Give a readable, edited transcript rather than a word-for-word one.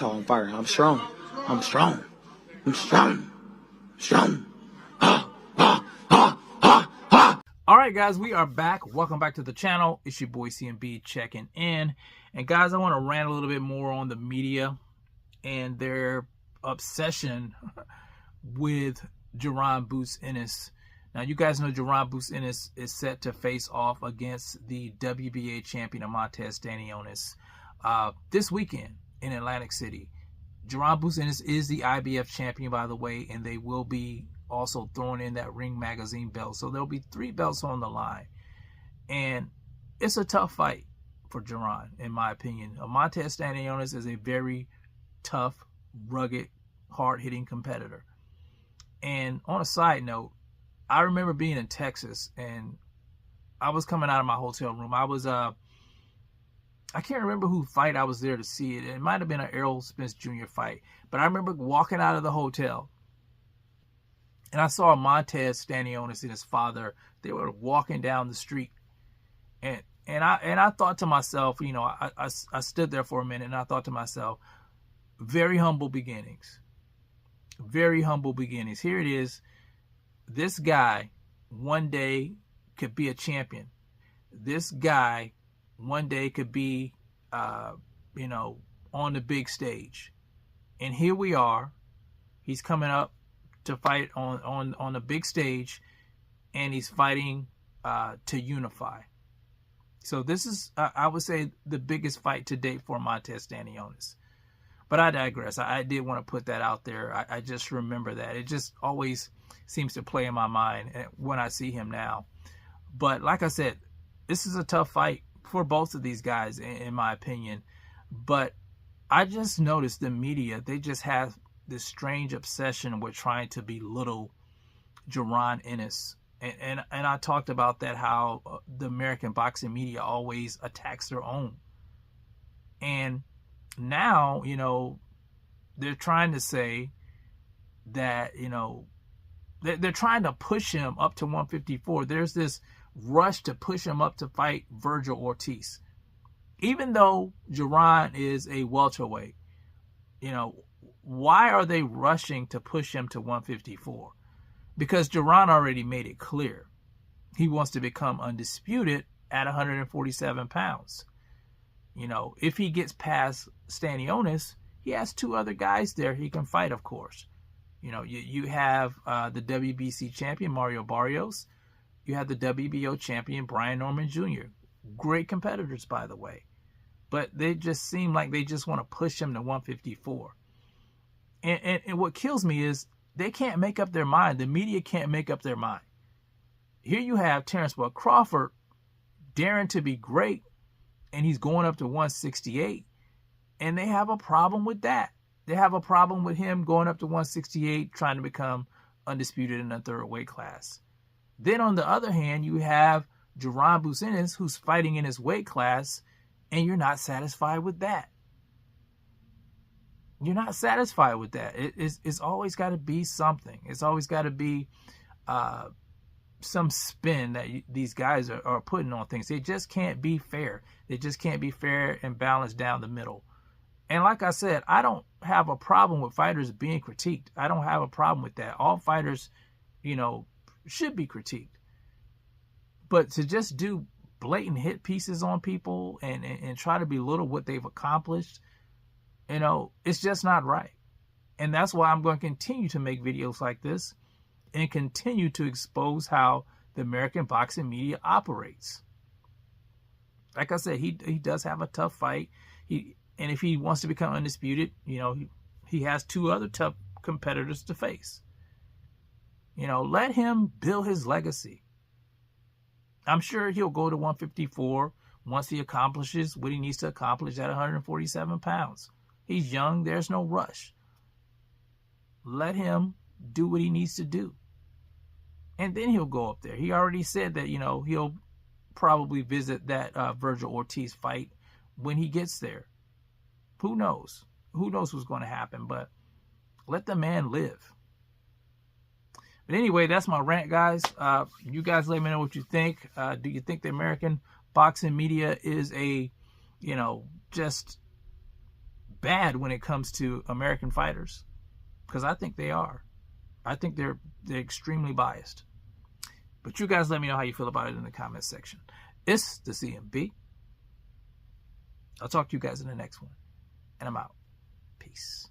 how I'm firing. I'm strong. I'm strong. I'm strong. Strong. All right, guys, we are back. Welcome back to the channel. It's your boy CMB checking in. And guys, I want to rant a little bit more on the media and their obsession with Jaron Ennis. Now, you guys know Jaron Ennis is set to face off against the WBA champion Montez Stanionis this weekend in Atlantic City. Jaron Ennis is the IBF champion, by the way, and they will be also throwing in that Ring Magazine belt. So there'll be 3 belts on the line. And it's a tough fight for Jaron, in my opinion. Montez Stanionis is a very tough, rugged, hard-hitting competitor. And on a side note, I remember being in Texas, and I was coming out of my hotel room. I can't remember who fight I was there to see it. It might have been an Errol Spence Jr. fight. But I remember walking out of the hotel, and I saw Montez Stanionis and his father. They were walking down the street. And I thought to myself, you know, I stood there for a minute, and I thought to myself, very humble beginnings. Very humble beginnings. Here it is. This guy one day could be a champion. This guy one day could be, you know, on the big stage. And here we are. He's coming up to fight on the big stage, and he's fighting to unify. So this is, I would say, the biggest fight to date for Montez Stanionis. But I digress. I did want to put that out there. I just remember that. It just always seems to play in my mind when I see him now. But like I said, this is a tough fight for both of these guys, in my opinion. But I just noticed the media, they just have this strange obsession with trying to belittle Jaron Ennis. And I talked about that, how the American boxing media always attacks their own. And now, you know, they're trying to say that, you know, they're trying to push him up to 154. There's this rush to push him up to fight Virgil Ortiz. Even though Jaron is a welterweight, you know, why are they rushing to push him to 154? Because Jaron already made it clear. He wants to become undisputed at 147 pounds. You know, if he gets past Stanionis, he has 2 other guys there he can fight, of course. You know, you have the WBC champion, Mario Barrios. You have the WBO champion, Brian Norman Jr. Great competitors, by the way. But they just seem like they just want to push him to 154. And what kills me is they can't make up their mind. The media can't make up their mind. Here you have Terrence Bud Crawford daring to be great, and he's going up to 168. And they have a problem with that. They have a problem with him going up to 168, trying to become undisputed in the 3rd weight class. Then on the other hand, you have Jaron Ennis, who's fighting in his weight class, and you're not satisfied with that. You're not satisfied with that. It's always got to be something. It's always got to be some spin that these guys are putting on things. They just can't be fair. They just can't be fair and balanced down the middle. And like I said, I don't have a problem with fighters being critiqued. I don't have a problem with that. All fighters, you know, should be critiqued. But to just do blatant hit pieces on people and try to belittle what they've accomplished, you know, it's just not right. And that's why I'm going to continue to make videos like this and continue to expose how the American boxing media operates. Like I said, he does have a tough fight. And if he wants to become undisputed, you know, he has 2 other tough competitors to face. You know, let him build his legacy. I'm sure he'll go to 154 once he accomplishes what he needs to accomplish at 147 pounds. He's young. There's no rush. Let him do what he needs to do. And then he'll go up there. He already said that, you know, he'll probably visit that Virgil Ortiz fight when he gets there. Who knows? Who knows what's going to happen? But let the man live. But anyway, that's my rant, guys. You guys let me know what you think. Do you think the American boxing media is a, you know, just bad when it comes to American fighters, because I think they are. I think they're extremely biased. But you guys let me know how you feel about it in the comment section. It's the CMB. I'll talk to you guys in the next one. And I'm out. Peace.